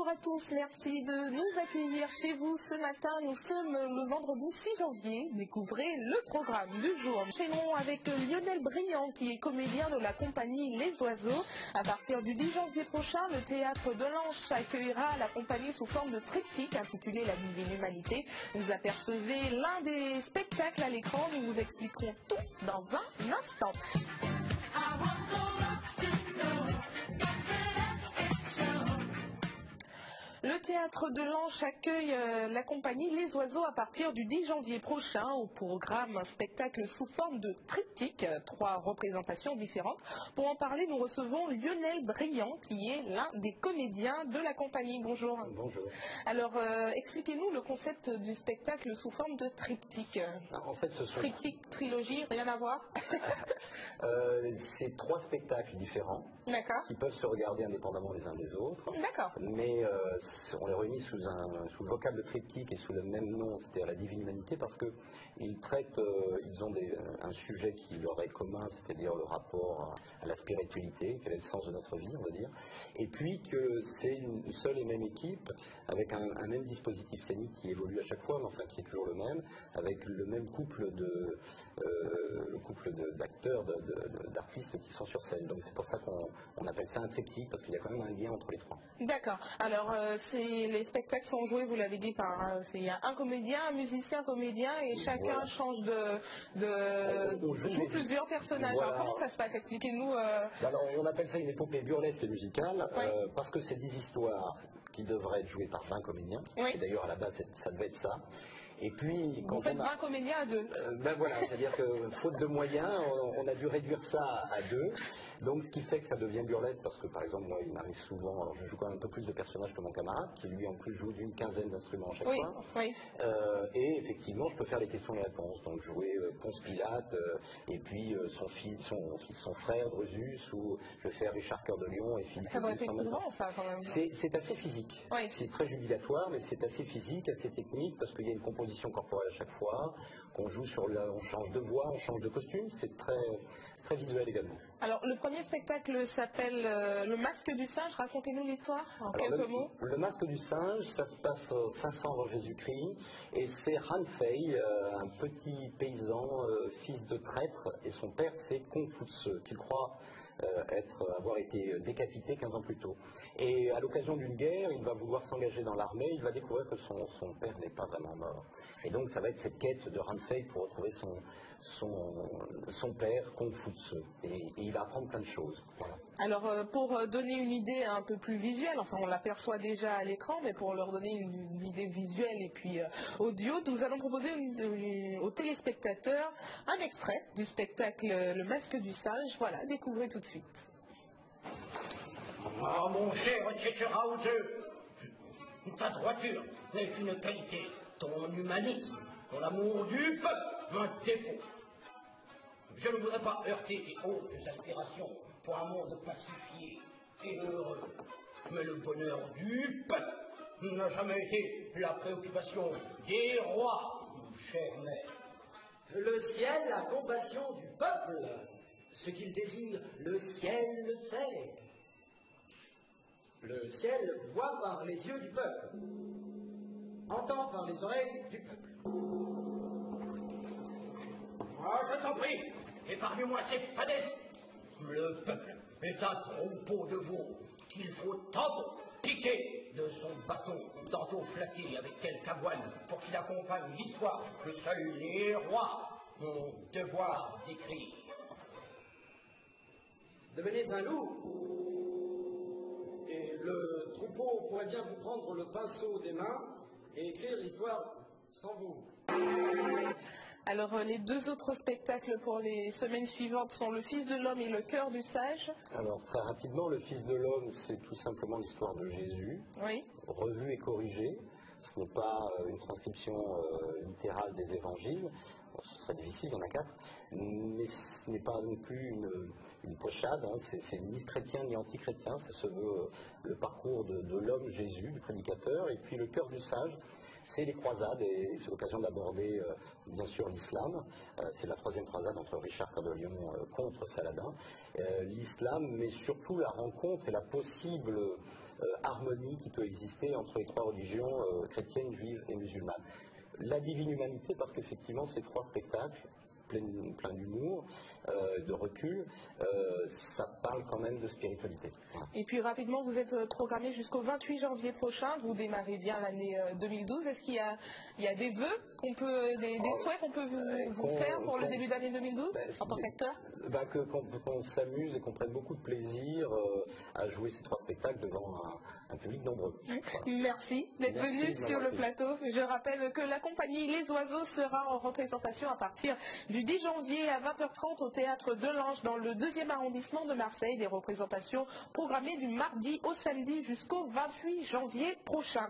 Bonjour à tous, merci de nous accueillir chez vous ce matin. Nous sommes le vendredi 6 janvier. Découvrez le programme du jour. Enchaînons avec Lionel Briand qui est comédien de la compagnie Les Oiseaux. À partir du 10 janvier prochain, le théâtre de l'Anche accueillera la compagnie sous forme de triptyque intitulé La Divine Humanité. Vous apercevez l'un des spectacles à l'écran. Nous vous expliquerons tout dans un instant. Le théâtre de l'Anche accueille la compagnie Les Oiseaux à partir du 10 janvier prochain. Au programme, un spectacle sous forme de triptyque, 3 représentations différentes. Pour en parler, nous recevons Lionel Briand, qui est l'un des comédiens de la compagnie. Bonjour. Bonjour. Alors, expliquez-nous le concept du spectacle sous forme de triptyque. En fait, ce sont... Triptyque, trilogie, rien à voir. C'est 3 spectacles différents qui peuvent se regarder indépendamment les uns des autres. D'accord. Mais on les réunit sous le vocable de triptyque et sous le même nom, c'est-à-dire la Divine Humanité, parce qu'ils traitent, ils ont un sujet qui leur est commun, c'est-à-dire le rapport à la spiritualité, quel est le sens de notre vie, on va dire, et puis que c'est une seule et même équipe, avec un même dispositif scénique qui évolue à chaque fois, mais enfin qui est toujours le même, avec le même couple d'acteurs, d'artistes qui sont sur scène. Donc c'est pour ça qu'on appelle ça un triptyque, parce qu'il y a quand même un lien entre les 3. D'accord. Alors, les spectacles sont joués, vous l'avez dit, il y a un comédien, un musicien, comédien, et chacun change on joue plusieurs personnages. Voilà. Alors, comment ça se passe? Expliquez-nous. Alors, on appelle ça une épopée burlesque et musicale, parce que c'est 10 histoires qui devraient être jouées par 20 comédiens. Oui. Et d'ailleurs, à la base, ça devait être ça. Et puis, quand vous faites 20 comédiens à 2. Ben voilà, c'est-à-dire que faute de moyens, on a dû réduire ça à 2. Donc ce qui fait que ça devient burlesque, parce que par exemple, moi, il m'arrive souvent, alors je joue quand même un peu plus de personnages que mon camarade, qui lui en plus joue d'une quinzaine d'instruments à chaque fois. Oui. Et effectivement, je peux faire les questions et les réponses. Donc jouer Ponce Pilate, et puis son frère Drusus, ou je vais faire Richard Cœur de Lion et Philippe. Ça doit être éprouvant, ça, quand même. C'est assez physique. Oui. C'est très jubilatoire, mais c'est assez physique, assez technique, parce qu'il y a une composition corporelle à chaque fois, qu'on joue on change de voix, on change de costume, c'est très visuel également. Alors le premier spectacle s'appelle Le Masque du Singe, racontez-nous l'histoire en quelques mots. Le Masque du Singe, ça se passe 500 avant Jésus-Christ, et c'est Ranfei, un petit paysan, fils de traître, et son père c'est Confucius, qu'il croit avoir été décapité 15 ans plus tôt. Et à l'occasion d'une guerre, il va vouloir s'engager dans l'armée, il va découvrir que son père n'est pas vraiment mort. Et donc ça va être cette quête de Ranfei pour retrouver son père, Confucius. Et il va apprendre plein de choses. Voilà. Alors pour donner une idée un peu plus visuelle, enfin on l'aperçoit déjà à l'écran, mais pour leur donner une idée visuelle et puis audio, nous allons proposer aux téléspectateurs un extrait du spectacle Le Masque du Singe. Voilà, découvrez tout de suite. Ah mon cher Tchétcheraouzeux, ta droiture n'est qu'une qualité, ton humanisme, ton amour du peuple, un défaut. Je ne voudrais pas heurter tes hautes aspirations pour un monde pacifié et heureux. Mais le bonheur du peuple n'a jamais été la préoccupation des rois, chère mère. Le ciel, la compassion du peuple. Ce qu'il désire, le ciel le fait. Le ciel voit par les yeux du peuple, entend par les oreilles du peuple. Ah, je t'en prie, épargne-moi ces fadaises. Le peuple est un troupeau de veaux qu'il faut tantôt piquer de son bâton, tantôt flatter avec quelque avoine pour qu'il accompagne l'histoire que seuls les rois ont devoir d'écrire. Devenez un loup, et le troupeau pourrait bien vous prendre le pinceau des mains et écrire l'histoire sans vous. Alors les 2 autres spectacles pour les semaines suivantes sont Le Fils de l'Homme et Le Cœur du Sage. Alors très rapidement, Le Fils de l'Homme, c'est tout simplement l'histoire de Jésus, revue et corrigée. Ce n'est pas une transcription littérale des évangiles, ce serait difficile, il y en a 4, mais ce n'est pas non plus une pochade, c'est ni chrétien ni anti-chrétien, ça se veut le parcours de l'homme Jésus, du prédicateur, et puis Le Cœur du Sage, c'est les croisades, et c'est l'occasion d'aborder bien sûr l'islam, c'est la 3e croisade entre Richard Cœur de Lion contre Saladin, l'islam, mais surtout la rencontre et la possible harmonie qui peut exister entre les trois religions chrétiennes, juives et musulmanes. La Divine Humanité, parce qu'effectivement ces trois spectacles, plein d'humour, de recul, ça parle quand même de spiritualité. Voilà. Et puis rapidement, vous êtes programmé jusqu'au 28 janvier prochain, vous démarrez bien l'année 2012. Est-ce qu'il y a des vœux des souhaits qu'on peut vous faire pour le début d'année 2012 en tant qu'acteur? Qu'on s'amuse et qu'on prenne beaucoup de plaisir à jouer ces trois spectacles devant un public nombreux. Voilà. Merci d'être venu sur le plateau. Je rappelle que la compagnie Les Oiseaux sera en représentation à partir du 10 janvier à 20h30 au Théâtre de l'Ange dans le 2e arrondissement de Marseille. Des représentations programmées du mardi au samedi jusqu'au 28 janvier prochain.